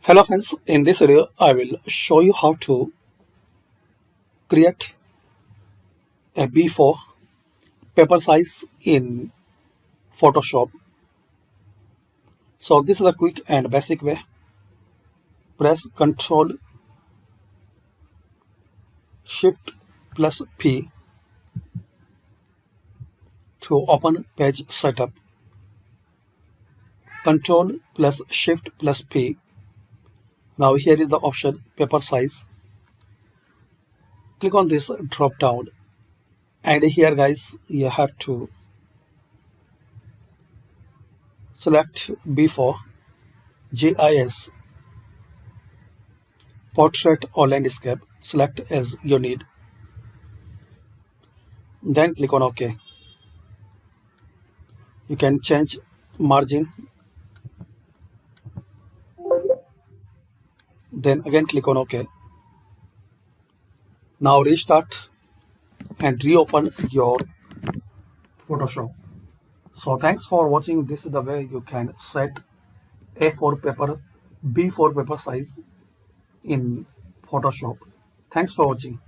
Hello friends, in this video I will show you how to create a B4 paper size in Photoshop. So this is a quick and basic way. Press Ctrl Shift plus P to open page setup. Ctrl plus Shift plus P. Now here is the option paper size. Click on this drop down and here guys you have to select B4 GIS portrait or landscape. Select as you need. Then click on OK. You can change margin. Then again click on OK. Now restart and reopen your Photoshop. So thanks for watching. This is the way you can set A4 paper, B4 paper size in Photoshop. Thanks for watching.